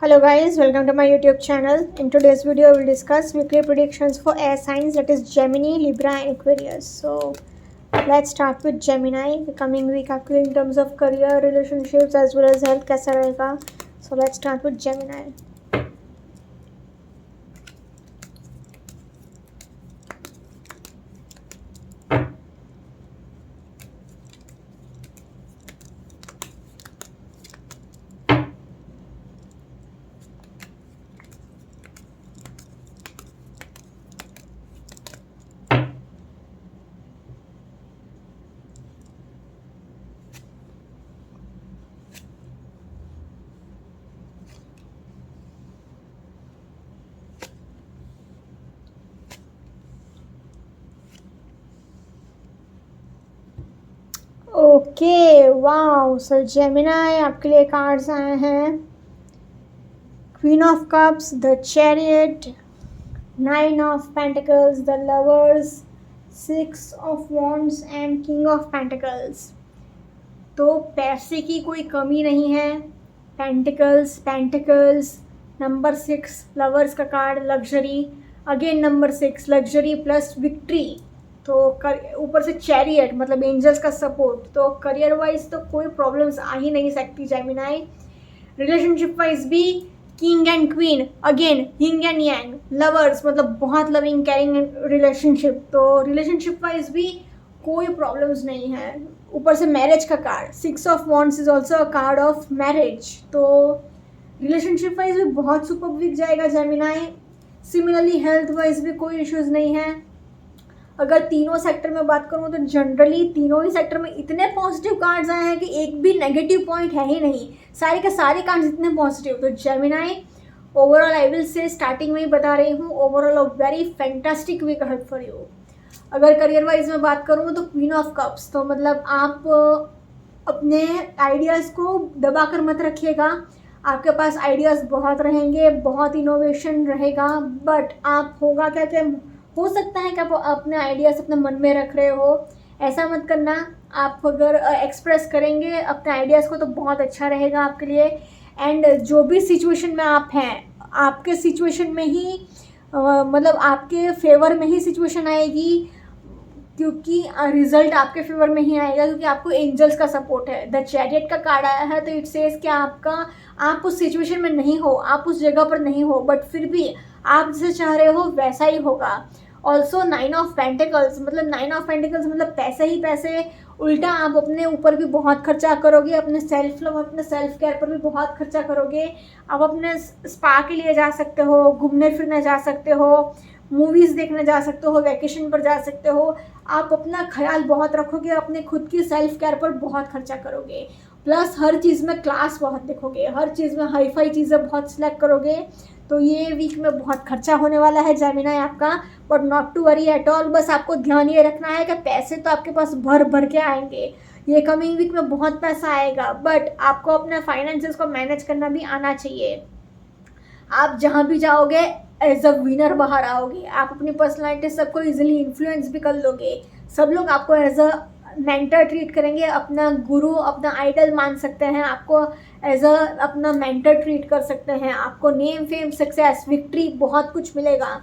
Hello guys, welcome to my YouTube channel. In today's video, I will discuss weekly predictions for air signs, that is Gemini, Libra and Aquarius. So let's start with Gemini. The coming week आपके in terms of career, relationships as well as health कैसा रहेगा? So let's start with Gemini. Okay wow, so Gemini आपके लिए cards आए हैं queen of cups, the chariot, nine of pentacles, the lovers, six of wands and king of pentacles. तो पैसे की कोई कमी नहीं है। पेंटिकल्स, नंबर 6 लवर्स का card, luxury, again number 6 luxury plus victory. तो ऊपर से चैरियट मतलब एंजल्स का सपोर्ट। तो करियर वाइज तो कोई प्रॉब्लम्स आ ही नहीं सकती जेमिनाई। रिलेशनशिप वाइज भी king and queen, again Ying and Yang, lovers मतलब बहुत लविंग केयरिंग रिलेशनशिप। तो रिलेशनशिप वाइज भी कोई प्रॉब्लम्स नहीं है। ऊपर से मैरिज का card, 6 of wands is also a card of marriage. तो रिलेशनशिप वाइज भी बहुत सुपर वीक जाएगा जेमिनाई। सिमिलरली हेल्थ वाइज भी कोई इश्यूज नहीं है। अगर तीनों सेक्टर में बात करूँ तो जनरली तीनों ही सेक्टर में इतने पॉजिटिव कार्ड्स आए हैं कि एक भी नेगेटिव पॉइंट है ही नहीं। सारे के सारे कार्ड्स इतने पॉजिटिव। तो Gemini overall I will say starting में ही बता रही हूँ, overall a very fantastic week ahead for you. अगर करियर वाइज में बात करूँ तो क्वीन ऑफ कप्स, तो मतलब आप अपने आइडियाज़ को दबा कर मत रखिएगा। आपके पास आइडियाज़ बहुत रहेंगे, बहुत इनोवेशन रहेगा, बट आप होगा क्या क्या हो सकता है कि आप अपने आइडियाज़ अपने मन में रख रहे हो। ऐसा मत करना। आप अगर एक्सप्रेस करेंगे अपने आइडियाज़ को तो बहुत अच्छा रहेगा आपके लिए। एंड जो भी सिचुएशन में आप हैं, आपके सिचुएशन में ही मतलब आपके फेवर में ही सिचुएशन आएगी, क्योंकि रिजल्ट आपके फेवर में ही आएगा, क्योंकि आपको एंजल्स का सपोर्ट है। द चैरियट का कार्ड आया है, तो इट सेज कि आप उस सिचुएशन में नहीं हो, आप उस जगह पर नहीं हो, बट फिर भी आप जैसे चाह रहे हो वैसा ही होगा। ऑल्सो 9 ऑफ पेंटिकल्स मतलब पैसे ही पैसे। उल्टा आप अपने ऊपर भी बहुत खर्चा करोगे, अपने सेल्फ लव, अपने सेल्फ केयर पर भी बहुत खर्चा करोगे। आप अपने स्पा के लिए जा सकते हो, घूमने फिरने जा सकते हो, मूवीज़ देखने जा सकते हो, वैकेशन पर जा सकते हो। आप अपना ख्याल बहुत रखोगे, अपने खुद की सेल्फ केयर पर बहुत खर्चा करोगे। प्लस हर चीज़ में क्लास बहुत दिखोगे, हर चीज़ में हाई फाई चीज़ें बहुत सिलेक्ट करोगे। तो ये वीक में बहुत खर्चा होने वाला है जेमिनाई आपका, but not to worry at all. बस आपको ध्यान ये रखना है कि पैसे तो आपके पास भर भर के आएंगे। ये कमिंग वीक में बहुत पैसा आएगा, बट आपको अपने फाइनेंसेस को मैनेज करना भी आना चाहिए। आप जहाँ भी जाओगे एज अ विनर बाहर आओगे। आप अपनी पर्सनालिटी सबको इजीली इन्फ्लुएंस भी कर लोगे। सब लोग आपको एज अ मेंटर ट्रीट करेंगे, अपना गुरु, अपना आइडल मान सकते हैं, आपको एज अ अपना मेंटर ट्रीट कर सकते हैं। आपको नेम, फेम, सक्सेस, विक्ट्री बहुत कुछ मिलेगा।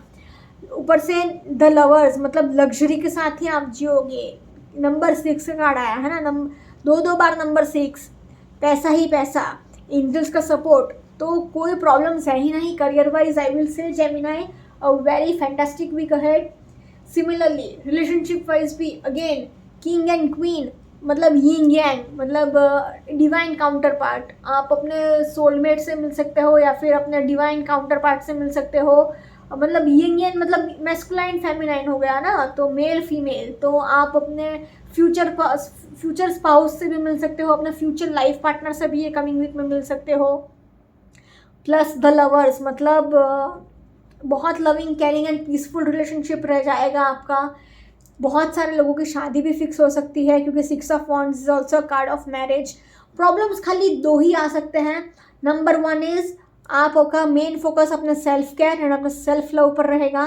ऊपर से द लवर्स मतलब लग्जरी के साथ ही आप जियोगे। नंबर 6 का कार्ड आया है ना, दो बार नंबर 6, पैसा ही पैसा, एंजल्स का सपोर्ट। तो कोई प्रॉब्लम्स है ही नहीं। Career wise I will say Gemini a very fantastic week ahead. Similarly relationship wise भी अगेन किंग एंड क्वीन मतलब यिंग यांग मतलब डिवाइन काउंटर पार्ट। आप अपने सोलमेट से मिल सकते हो या फिर अपने डिवाइन काउंटर पार्ट से मिल सकते हो। मतलब यिंग यांग मतलब मैस्कुलाइन फेमिनाइन हो गया ना, तो मेल फीमेल। तो आप अपने फ्यूचर स्पाउस से भी मिल सकते हो, अपने फ्यूचर लाइफ पार्टनर से भी ये कमिंग वीक में मिल सकते हो। प्लस द लवर्स मतलब बहुत loving caring and peaceful relationship रह जाएगा आपका। बहुत सारे लोगों की शादी भी फिक्स हो सकती है, क्योंकि 6 of wands is also card of marriage. Problems खाली 2 ही आ सकते हैं। नंबर 1 इज़ आपका मेन फोकस अपने सेल्फ केयर एंड अपने सेल्फ लव पर रहेगा।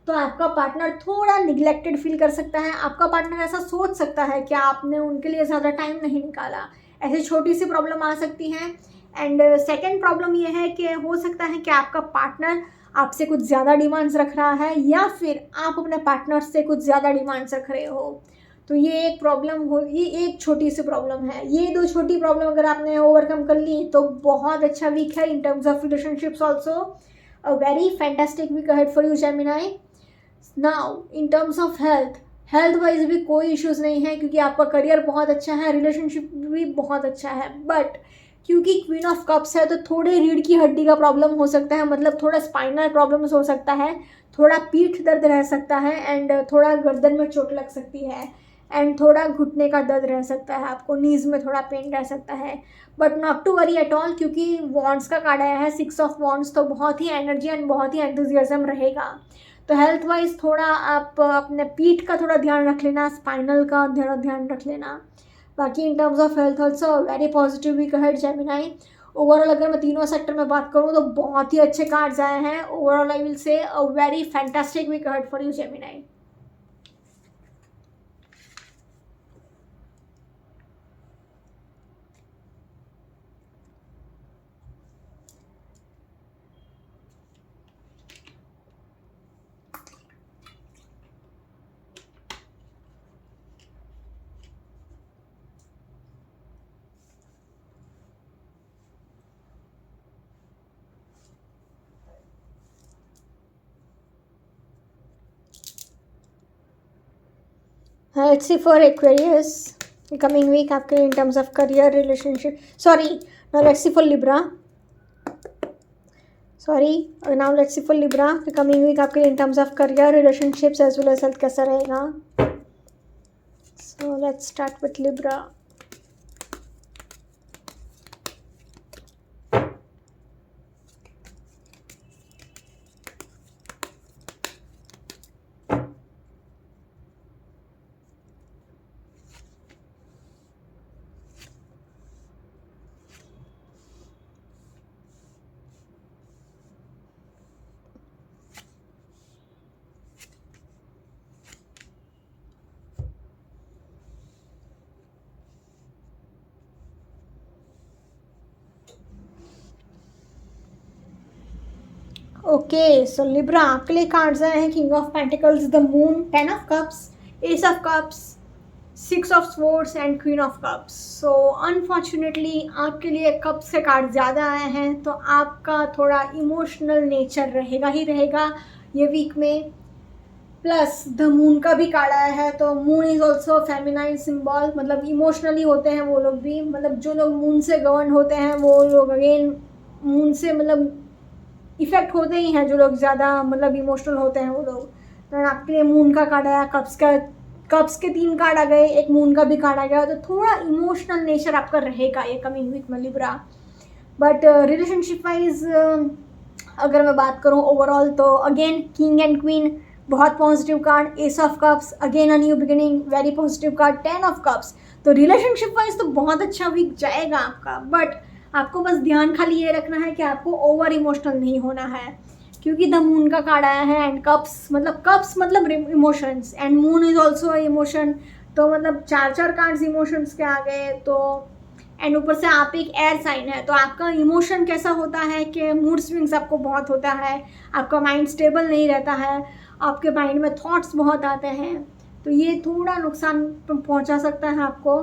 तो आपका पार्टनर थोड़ा निगलेक्टेड फील कर सकता है। आपका पार्टनर ऐसा सोच सकता है कि आपने उनके लिए ज़्यादा टाइम नहीं निकाला। ऐसी छोटी सी प्रॉब्लम आ सकती हैं। एंड सेकेंड प्रॉब्लम ये है कि हो सकता है कि आपका पार्टनर आपसे कुछ ज़्यादा डिमांड्स रख रहा है या फिर आप अपने पार्टनर से कुछ ज़्यादा डिमांड्स रख रहे हो। तो ये एक प्रॉब्लम हो, ये एक छोटी सी प्रॉब्लम है। ये दो छोटी प्रॉब्लम अगर आपने ओवरकम कर ली तो बहुत अच्छा वीक है in terms of relationships also. A very fantastic week ahead for you Gemini. Now in terms of health wise भी कोई इश्यूज़ नहीं है क्योंकि आपका करियर बहुत अच्छा है, रिलेशनशिप भी बहुत अच्छा है। बट क्योंकि क्वीन ऑफ कप्स है तो थोड़े रीढ़ की हड्डी का प्रॉब्लम हो सकता है, मतलब थोड़ा स्पाइनल प्रॉब्लम्स हो सकता है, थोड़ा पीठ दर्द रह सकता है एंड थोड़ा गर्दन में चोट लग सकती है एंड थोड़ा घुटने का दर्द रह सकता है, आपको नीज में थोड़ा पेन रह सकता है। But not to worry at all क्योंकि वॉन्ड्स का कार्ड आया है 6 ऑफ वॉन्ड्स, तो बहुत ही एनर्जी एंड बहुत ही एंथुजियाज्म रहेगा। तो हेल्थ वाइज थोड़ा आप अपने पीठ का थोड़ा ध्यान रख लेना, स्पाइनल का थोड़ा ध्यान रख लेना। बाकी in terms of health also very positive week ahead Gemini. Overall अगर मैं तीनों सेक्टर में बात करूँ तो बहुत ही अच्छे कार्ड्स आए हैं। Overall I will say a very fantastic week ahead for you Gemini. Let's see for Aquarius coming week आपके in terms of career, relationship. Sorry, now let's see for Libra. Now let's see for Libra coming week आपके in terms of career, relationships as well as health कैसा रहेगा. So let's start with Libra. Okay so Libra आपके लिए cards आए हैं king of pentacles, the moon, 10 of cups, S of cups, 6 of swords and queen of cups. So unfortunately आपके लिए cup से card ज़्यादा आए हैं तो आपका थोड़ा इमोशनल नेचर रहेगा ही रहेगा ये वीक में। प्लस द मून का भी कार्ड आया है तो moon is also feminine symbol, मतलब इमोशनली होते हैं वो लोग भी, मतलब जो लोग मून से गवर्न होते हैं वो लोग अगेन मून से मतलब इफेक्ट होते ही हैं, जो लोग ज़्यादा मतलब इमोशनल होते हैं वो लोग। तो आपके लिए मून का कार्ड आया, कप्स के 3 कार्ड आ गए, एक मून का भी कार्ड आ गया, तो थोड़ा इमोशनल नेचर आपका रहेगा ये कमिंग वीक में लिब्रा। बट रिलेशनशिप वाइज अगर मैं बात करूँ ओवरऑल तो अगेन किंग एंड क्वीन बहुत positive card, S of cups again a new beginning very positive card, 10 of cups. तो रिलेशनशिप वाइज तो बहुत अच्छा वीक जाएगा आपका। बट आपको बस ध्यान खाली ये रखना है कि आपको ओवर इमोशनल नहीं होना है क्योंकि द मून का कार्ड आया है एंड कप्स मतलब emotions and moon is also emotion, तो मतलब 4 कार्ड्स इमोशंस के आ गए। तो एंड ऊपर से आप एक एयर साइन है तो आपका इमोशन कैसा होता है कि मूड स्विंग्स आपको बहुत होता है, आपका माइंड स्टेबल नहीं रहता है, आपके माइंड में थॉट्स बहुत आते हैं, तो ये थोड़ा नुकसान पहुंचा सकता है आपको।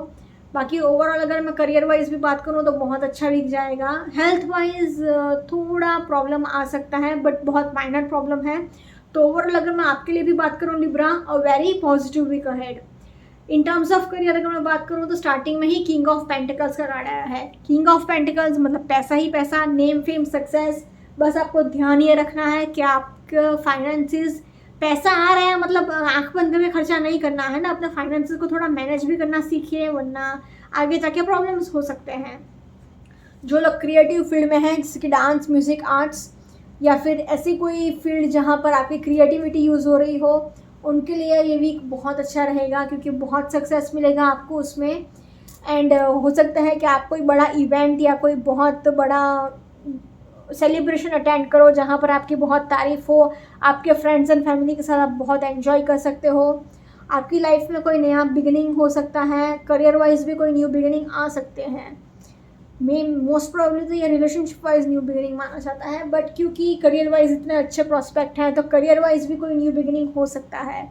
बाकी ओवरऑल अगर मैं करियर वाइज भी बात करूँ तो बहुत अच्छा वीक जाएगा। हेल्थ वाइज थोड़ा प्रॉब्लम आ सकता है बट बहुत माइनर प्रॉब्लम है। तो ओवरऑल अगर मैं आपके लिए भी बात करूँ Libra, a very positive week ahead. In terms of career अगर मैं बात करूँ तो स्टार्टिंग में ही किंग ऑफ पेंटिकल्स का कार्ड आया है। किंग ऑफ पेंटिकल्स मतलब पैसा ही पैसा, नेम फेम सक्सेस। बस आपको ध्यान ये रखना है कि आपके फाइनेंसिस पैसा आ रहा है, मतलब आंख बंद करके खर्चा नहीं करना है ना, अपने फाइनेंसेस को थोड़ा मैनेज भी करना सीखिए वरना आगे जाके प्रॉब्लम्स हो सकते हैं। जो लोग क्रिएटिव फील्ड में हैं जैसे कि डांस, म्यूज़िक, आर्ट्स या फिर ऐसी कोई फील्ड जहाँ पर आपकी क्रिएटिविटी यूज़ हो रही हो, उनके लिए ये वीक बहुत अच्छा रहेगा क्योंकि बहुत सक्सेस मिलेगा आपको उसमें। एंड हो सकता है कि आप कोई बड़ा इवेंट या कोई बहुत बड़ा सेलिब्रेशन अटेंड करो जहाँ पर आपकी बहुत तारीफ़ हो, आपके फ्रेंड्स एंड फैमिली के साथ आप बहुत एंजॉय कर सकते हो। आपकी लाइफ में कोई नया बिगिनिंग हो सकता है, करियर वाइज भी कोई न्यू बिगिनिंग आ सकते हैं। मोस्ट प्रोबेबली तो ये रिलेशनशिप वाइज न्यू बिगिनिंग माना जाता है, बट क्योंकि करियर वाइज इतने अच्छे प्रोस्पेक्ट हैं तो करियर वाइज भी कोई न्यू बिगिनिंग हो सकता है।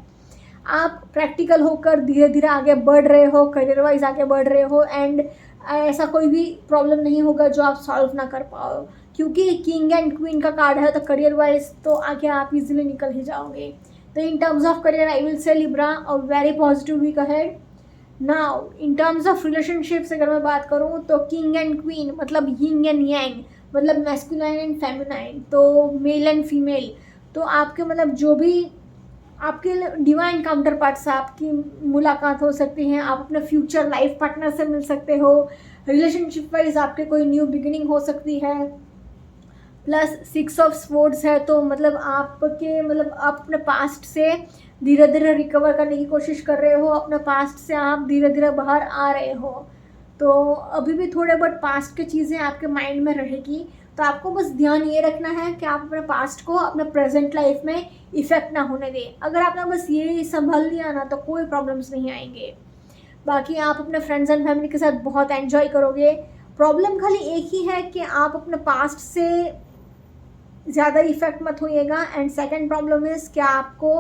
आप प्रैक्टिकल होकर धीरे धीरे आगे बढ़ रहे हो, करियर वाइज आगे बढ़ रहे हो, एंड ऐसा कोई भी प्रॉब्लम नहीं होगा जो आप सॉल्व ना कर पाओ, क्योंकि किंग एंड क्वीन का कार्ड है तो करियर वाइज तो आगे आप इजीली निकल ही जाओगे। तो in terms of career I will say Libra a very positive week ahead. Now in terms of relationships अगर मैं बात करूँ तो किंग एंड क्वीन मतलब यिंग एंड यांग, मतलब मैस्कुलाइन एंड फेमिनाइन, तो मेल एंड फीमेल। तो आपके मतलब जो भी आपके डिवाइन काउंटर पार्ट से आपकी मुलाकात हो सकती है, आप अपने फ्यूचर लाइफ पार्टनर से मिल सकते हो, रिलेशनशिप वाइज आपके कोई न्यू बिगिनिंग हो सकती है। प्लस 6 ऑफ स्वॉर्ड्स है तो मतलब आपके मतलब आप अपने पास्ट से धीरे धीरे रिकवर करने की कोशिश कर रहे हो, अपने पास्ट से आप धीरे धीरे बाहर आ रहे हो। तो अभी भी थोड़े बहुत पास्ट की चीज़ें आपके माइंड में रहेगी, तो आपको बस ध्यान ये रखना है कि आप अपने पास्ट को अपने प्रेजेंट लाइफ में इफ़ेक्ट ना होने दें। अगर आपने बस ये संभाल लिया ना तो कोई प्रॉब्लम्स नहीं आएंगे। बाकी आप अपने फ्रेंड्स एंड फैमिली के साथ बहुत एंजॉय करोगे। प्रॉब्लम खाली एक ही है कि आप अपने पास्ट से ज़्यादा इफेक्ट मत होइएगा। एंड सेकंड प्रॉब्लम इज़ कि आपको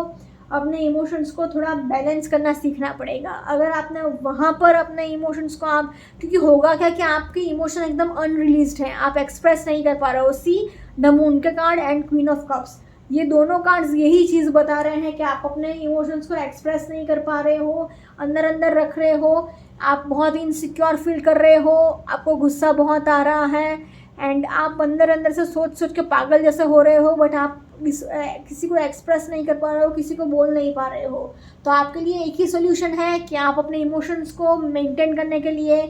अपने इमोशंस को थोड़ा बैलेंस करना सीखना पड़ेगा। अगर आपने वहाँ पर अपने इमोशंस को आप, क्योंकि होगा क्या कि आपके इमोशन एकदम अनरिलीज्ड हैं, आप एक्सप्रेस नहीं कर पा रहे हो। सी द मून के card and queen of cups, ये दोनों कार्ड्स यही चीज़ बता रहे हैं कि आप अपने इमोशंस को एक्सप्रेस नहीं कर पा रहे हो, अंदर अंदर रख रहे हो, आप बहुत इनसिक्योर फील कर रहे हो, आपको गुस्सा बहुत आ रहा है, एंड आप अंदर अंदर से सोच सोच के पागल जैसे हो रहे हो, बट आप किसी को एक्सप्रेस नहीं कर पा रहे हो, किसी को बोल नहीं पा रहे हो। तो आपके लिए एक ही सोल्यूशन है कि आप अपने इमोशंस को मेंटेन करने के लिए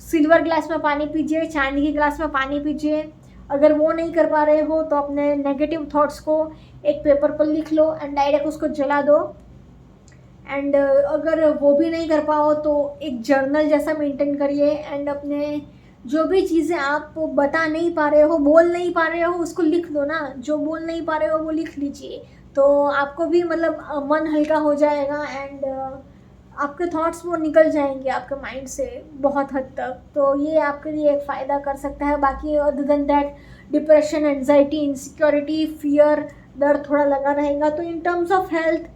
सिल्वर ग्लास में पानी पीजिए, चांदी के ग्लास में पानी पीजिए। अगर वो नहीं कर पा रहे हो तो अपने नेगेटिव थॉट्स को एक पेपर पर लिख लो एंड डायरेक्ट उसको जला दो। एंड अगर वो भी नहीं कर पाओ तो एक जर्नल जैसा मेंटेन करिए, एंड अपने जो भी चीज़ें आप बता नहीं पा रहे हो, बोल नहीं पा रहे हो, उसको लिख दो ना। जो बोल नहीं पा रहे हो वो लिख लीजिए, तो आपको भी मतलब मन हल्का हो जाएगा, एंड आपके थॉट्स वो निकल जाएंगे आपके माइंड से बहुत हद तक। तो ये आपके लिए एक फ़ायदा कर सकता है। बाकी other than that depression, anxiety, insecurity, fear, डर थोड़ा लगा रहेगा। तो इन टर्म्स ऑफ हेल्थ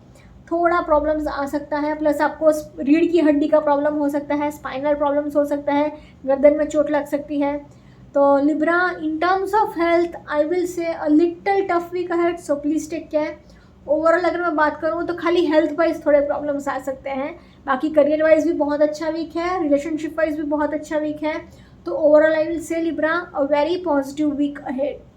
थोड़ा प्रॉब्लम्स आ सकता है। प्लस आपको रीढ़ की हड्डी का प्रॉब्लम हो सकता है, स्पाइनल प्रॉब्लम्स हो सकता है, गर्दन में चोट लग सकती है। तो Libra in terms of health I will say a little tough week ahead, so please take care. Overall अगर मैं बात करूँ तो खाली हेल्थ वाइज थोड़े प्रॉब्लम्स आ सकते हैं, बाकी करियर वाइज भी बहुत अच्छा वीक है, रिलेशनशिप वाइज भी बहुत अच्छा वीक है। तो overall I will say Libra a very positive week ahead.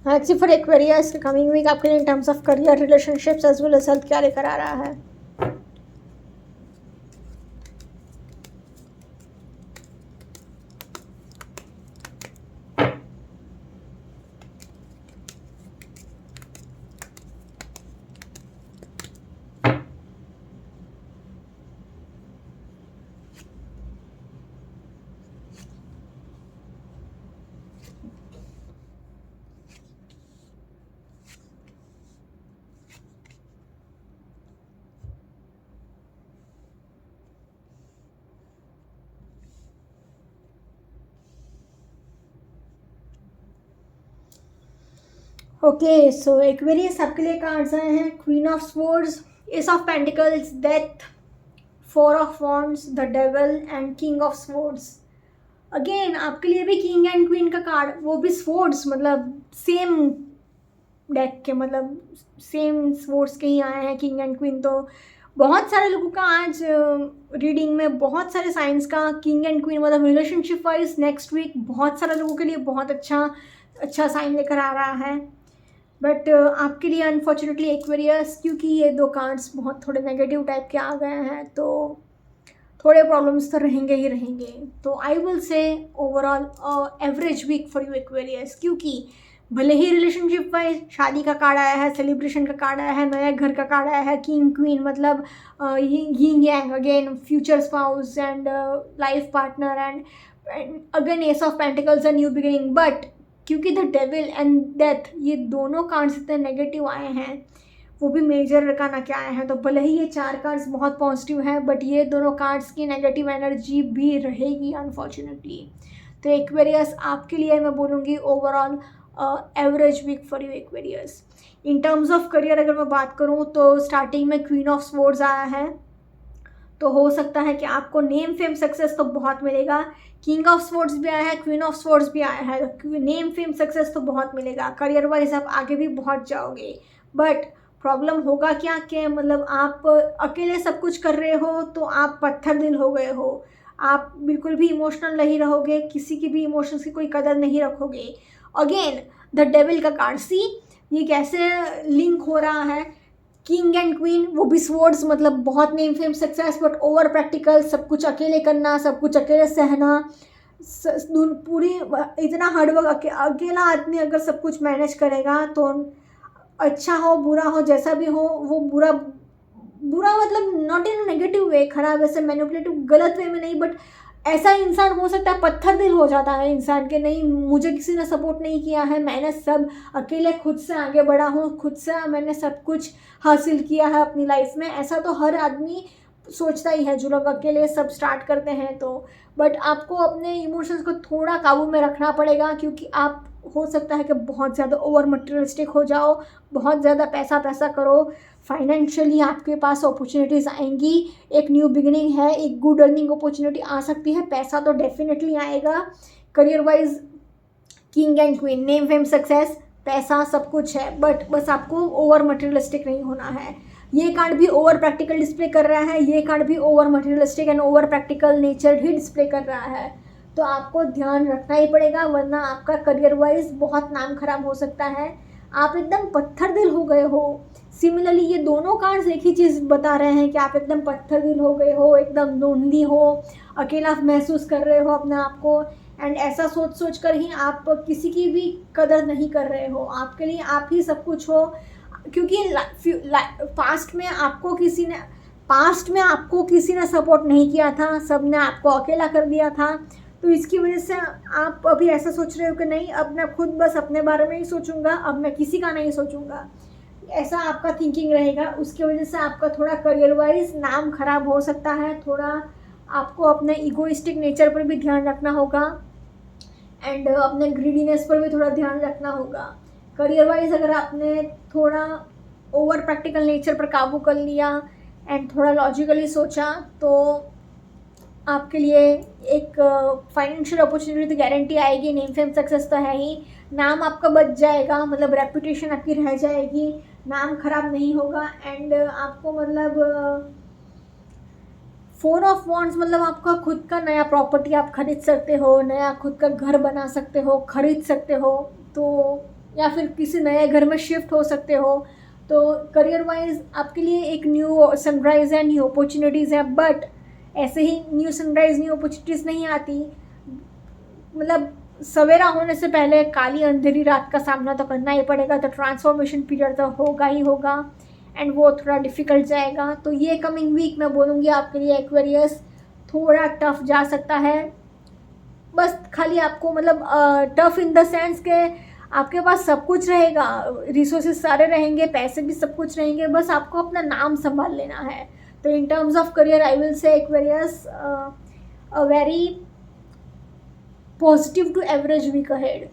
Actually for Aquarius coming week आपके लिए in terms of career, relationships as well as health क्या लेकर आ रहा है। ओके, सो एक्वेरियस आपके लिए कार्ड्स आए हैं queen of swords, S of pentacles, death, four of wands, the devil and king of swords. Again आपके लिए भी किंग एंड क्वीन का कार्ड, वो भी स्वॉर्ड्स, मतलब सेम डेक के, मतलब सेम स्वॉर्ड्स के ही आए हैं किंग एंड क्वीन। तो बहुत सारे लोगों का आज रीडिंग में बहुत सारे साइंस का किंग एंड क्वीन, मतलब रिलेशनशिप वाइज नेक्स्ट वीक बहुत सारे लोगों के लिए बहुत अच्छा साइन लेकर आ रहा है। बट आपके लिए अनफॉर्चुनेटली एक्वेरियस, क्योंकि ये दो कार्ड्स बहुत थोड़े नेगेटिव टाइप के आ गए हैं, तो थोड़े प्रॉब्लम्स तो रहेंगे ही रहेंगे। तो I will say overall average week for you Aquarius, क्योंकि भले ही रिलेशनशिप वाइज शादी का कार्ड आया है, सेलिब्रेशन का कार्ड आया है, नया घर का कार्ड आया है, किंग क्वीन मतलब yin Yang again, future spouse and life partner and again S of pentacles a new beginning, but क्योंकि द डेविल एंड डेथ ये दोनों कार्ड्स इतने नेगेटिव आए हैं, वो भी मेजर का ना क्या आए हैं, तो भले ही ये 4 कार्ड्स बहुत पॉजिटिव हैं बट ये दोनों कार्ड्स की नेगेटिव एनर्जी भी रहेगी अनफॉर्चुनेटली। तो एक्वेरियस आपके लिए मैं बोलूँगी overall average week for you Aquarius. In terms of career अगर मैं बात करूँ तो स्टार्टिंग में क्वीन ऑफ स्वॉर्ड्स आया है, तो हो सकता है कि आपको नेम फेम सक्सेस तो बहुत मिलेगा। किंग ऑफ स्वॉर्ड्स भी आया है, क्वीन ऑफ स्वॉर्ड्स भी आया है, तो नेम फेम सक्सेस तो बहुत मिलेगा। करियर वाइज आप आगे भी पहुंच जाओगे, बट प्रॉब्लम होगा क्या कि मतलब आप अकेले सब कुछ कर रहे हो तो आप पत्थर दिल हो गए हो, आप बिल्कुल भी इमोशनल नहीं रहोगे, किसी की भी इमोशंस की कोई कदर नहीं रखोगे। अगेन द डेविल का कार्ड, सी ये कैसे लिंक हो रहा है, किंग एंड क्वीन, वो भी स्वॉर्ड्स मतलब बहुत name fame success but over practical, सब कुछ अकेले करना, सब कुछ अकेले सहना, पूरी इतना हार्डवर्क, अकेला आदमी अगर सब कुछ मैनेज करेगा तो अच्छा हो बुरा हो जैसा भी हो, वो बुरा मतलब नॉट इन नेगेटिव वे, खराब ऐसे मैनिपुलेटिव गलत वे में नहीं, बट ऐसा इंसान हो सकता है पत्थर दिल हो जाता है इंसान के, नहीं मुझे किसी ने सपोर्ट नहीं किया है, मैंने सब अकेले खुद से आगे बढ़ा हूँ, खुद से मैंने सब कुछ हासिल किया है अपनी लाइफ में। ऐसा तो हर आदमी सोचता ही है जो लोग अकेले सब स्टार्ट करते हैं, तो बट आपको अपने इमोशंस को थोड़ा काबू में रखना पड़ेगा, क्योंकि आप हो सकता है कि बहुत ज़्यादा ओवर मटेरियलिस्टिक हो जाओ, बहुत ज़्यादा पैसा करो, फाइनेंशियली आपके पास अपॉर्चुनिटीज़ आएंगी, एक न्यू बिगिनिंग है, एक गुड अर्निंग अपॉर्चुनिटी आ सकती है, पैसा तो डेफिनेटली आएगा। Career wise king and queen, name fame success, पैसा सब कुछ है, बट बस आपको ओवर मटेरियलिस्टिक नहीं होना है। ये कार्ड भी ओवर प्रैक्टिकल डिस्प्ले कर रहा है, ये कार्ड भी over materialistic and over practical nature he display कर रहा है, तो आपको ध्यान रखना ही पड़ेगा, वरना आपका करियर वाइज बहुत नाम खराब हो सकता है, आप एकदम पत्थर दिल हो गए हो। सिमिलरली ये दोनों कार्ड्स एक ही चीज़ बता रहे हैं कि आप एकदम पत्थर दिल हो गए हो, एकदम लोनली हो, अकेला महसूस कर रहे हो अपने आप को, एंड ऐसा सोच कर ही आप किसी की भी कदर नहीं कर रहे हो, आपके लिए आप ही सब कुछ हो, क्योंकि पास्ट में आपको किसी ने सपोर्ट नहीं किया था, सब ने आपको अकेला कर दिया था, तो इसकी वजह से आप अभी ऐसा सोच रहे हो कि नहीं अब मैं खुद बस अपने बारे में ही सोचूंगा, अब मैं किसी का नहीं सोचूंगा, ऐसा आपका थिंकिंग रहेगा। उसकी वजह से आपका थोड़ा करियर वाइज नाम खराब हो सकता है, थोड़ा आपको अपने इगोइस्टिक नेचर पर भी ध्यान रखना होगा एंड अपने ग्रीडीनेस पर भी थोड़ा ध्यान रखना होगा। करियर वाइज अगर आपने थोड़ा ओवर प्रैक्टिकल नेचर पर काबू कर लिया एंड थोड़ा लॉजिकली सोचा, तो आपके लिए एक फाइनेंशियल अपॉर्चुनिटी तो गारंटी आएगी, नेम फेम सक्सेस तो है ही, नाम आपका बच जाएगा, मतलब रेपुटेशन आपकी रह जाएगी, नाम खराब नहीं होगा, एंड आपको मतलब 4 ऑफ वॉन्ड्स मतलब आपका खुद का नया प्रॉपर्टी आप खरीद सकते हो, नया खुद का घर बना सकते हो, खरीद सकते हो, तो या फिर किसी नए घर में शिफ्ट हो सकते हो। तो करियर वाइज आपके लिए एक न्यू सनराइज है, न्यू अपॉर्चुनिटीज़ है, बट ऐसे ही न्यू सनराइज न्यू अपॉर्चुनिटीज़ नहीं आती, मतलब सवेरा होने से पहले काली अंधेरी रात का सामना तो करना ही पड़ेगा, तो ट्रांसफॉर्मेशन पीरियड तो होगा ही होगा एंड वो थोड़ा डिफ़िकल्ट जाएगा। तो ये कमिंग वीक मैं बोलूँगी आपके लिए एक्वेरियस थोड़ा टफ जा सकता है, बस खाली आपको मतलब टफ इन द सेंस के आपके पास सब कुछ रहेगा, रिसोर्सेज सारे रहेंगे, पैसे भी सब कुछ रहेंगे, बस आपको अपना नाम संभाल लेना है। तो in terms of career I will say Aquarius a very positive to average week ahead.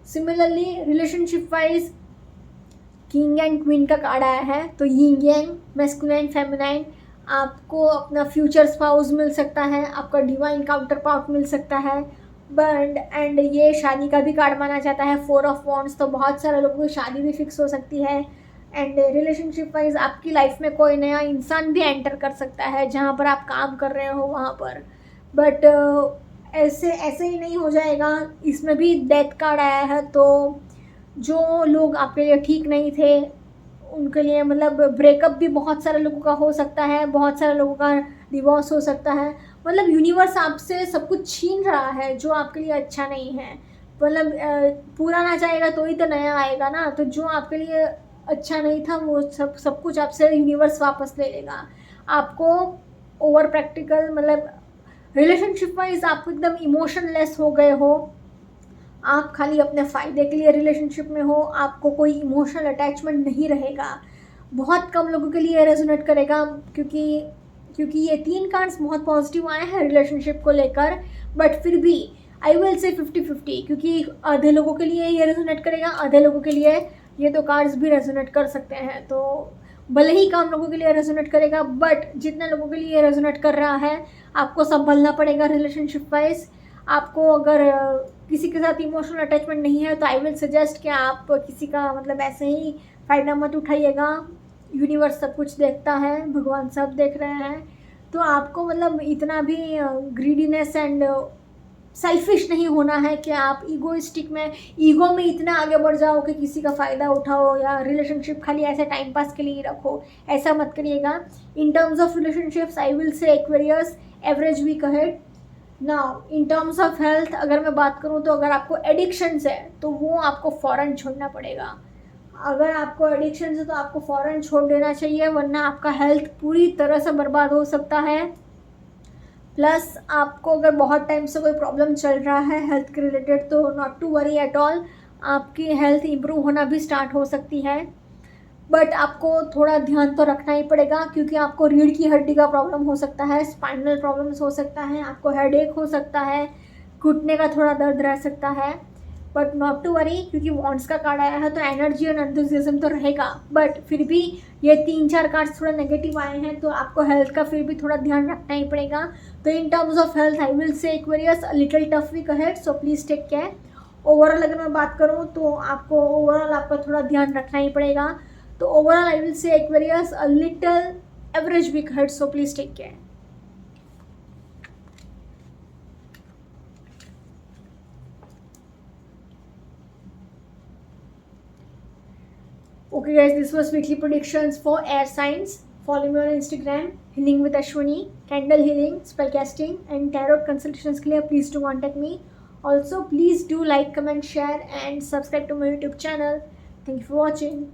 Similarly relationship wise king and queen का कार्ड आया है, तो यिंग यांग, मैस्कुलाइन फेमिनाइन, आपको अपना फ्यूचर स्पाउस मिल सकता है, आपका डिवाइन काउंटर पार्ट मिल सकता है, बट एंड ये शादी का भी कार्ड माना जाता है, 4 ऑफ वॉन्ड्स, तो बहुत सारे लोगों की शादी भी फिक्स हो सकती है, एंड रिलेशनशिप वाइज आपकी लाइफ में कोई नया इंसान भी एंटर कर सकता है जहाँ पर आप काम कर रहे हो वहाँ पर, बट ऐसे ही नहीं हो जाएगा, इसमें भी डेथ कार्ड आया है, तो जो लोग आपके लिए ठीक नहीं थे उनके लिए मतलब ब्रेकअप भी बहुत सारे लोगों का हो सकता है, बहुत सारे लोगों का डिवोर्स हो सकता है, मतलब यूनिवर्स आपसे सब कुछ छीन रहा है जो आपके लिए अच्छा नहीं है। मतलब पुराना जाएगा तो ही तो नया आएगा ना, तो जो आपके लिए अच्छा नहीं था वो सब कुछ आपसे यूनिवर्स वापस ले लेगा। आपको ओवर प्रैक्टिकल मतलब रिलेशनशिप वाइज आप एकदम इमोशनलेस हो गए हो, आप खाली अपने फ़ायदे के लिए रिलेशनशिप में हो, आपको कोई इमोशनल अटैचमेंट नहीं रहेगा। बहुत कम लोगों के लिए रेजोनेट करेगा, क्योंकि ये 3 कार्ड्स बहुत पॉजिटिव आए हैं रिलेशनशिप को लेकर। बट फिर भी आई विल से 50-50, क्योंकि आधे लोगों के लिए ये रेजोनेट करेगा, आधे लोगों के लिए ये तो कार्ड्स भी रेजोनेट कर सकते हैं। तो भले ही कम लोगों के लिए रेजोनेट करेगा, बट जितने लोगों के लिए रेजोनेट कर रहा है आपको संभलना पड़ेगा रिलेशनशिप वाइज। आपको अगर किसी के साथ इमोशनल अटैचमेंट नहीं है तो आई विल सजेस्ट कि आप किसी का मतलब ऐसे ही फ़ायदा मत उठाइएगा। यूनिवर्स सब कुछ देखता है, भगवान सब देख रहे हैं। तो आपको मतलब इतना भी ग्रीडीनेस एंड सेल्फिश नहीं होना है कि आप ईगो में इतना आगे बढ़ जाओ कि किसी का फ़ायदा उठाओ या रिलेशनशिप खाली ऐसे टाइम पास के लिए रखो। ऐसा मत करिएगा। In terms of relationships I will say Aquarius average week ahead. Now in terms of health अगर मैं बात करूँ तो अगर आपको एडिक्शंस है तो वो आपको फ़ौरन छोड़ना पड़ेगा। अगर आपको एडिक्शंस है तो आपको फ़ौरन छोड़ देना चाहिए, वरना आपका हेल्थ पूरी तरह से बर्बाद हो सकता है। प्लस आपको अगर बहुत टाइम से कोई प्रॉब्लम चल रहा है हेल्थ के रिलेटेड तो not to worry at all, आपकी हेल्थ इम्प्रूव होना भी स्टार्ट हो सकती है। बट आपको थोड़ा ध्यान तो रखना ही पड़ेगा, क्योंकि आपको रीढ़ की हड्डी का प्रॉब्लम हो सकता है, स्पाइनल प्रॉब्लम्स हो सकता है, आपको हेडेक हो सकता है, घुटने का थोड़ा दर्द रह सकता है। बट नॉट टू वरी, क्योंकि वॉन्ड्स का कार्ड आया है तो एनर्जी और एंथुसियाज्म तो रहेगा। बट फिर भी ये 3-4 कार्ड्स थोड़ा नेगेटिव आए हैं तो आपको हेल्थ का फिर भी थोड़ा ध्यान रखना ही पड़ेगा। तो in terms of health I will say Aquarius a little tough week ahead, so please take care. Overall अगर मैं बात करूँ तो आपको ओवरऑल आपका थोड़ा ध्यान रखना ही पड़ेगा। तो overall I will say Aquarius a little average week ahead, so please take care. Okay guys, this was weekly predictions for air signs. Follow me on Instagram, Healing with Ashwini, candle healing, spellcasting and tarot consultations के लिए please do contact me. Also please do like, comment, share and subscribe to my YouTube channel. Thank you for watching.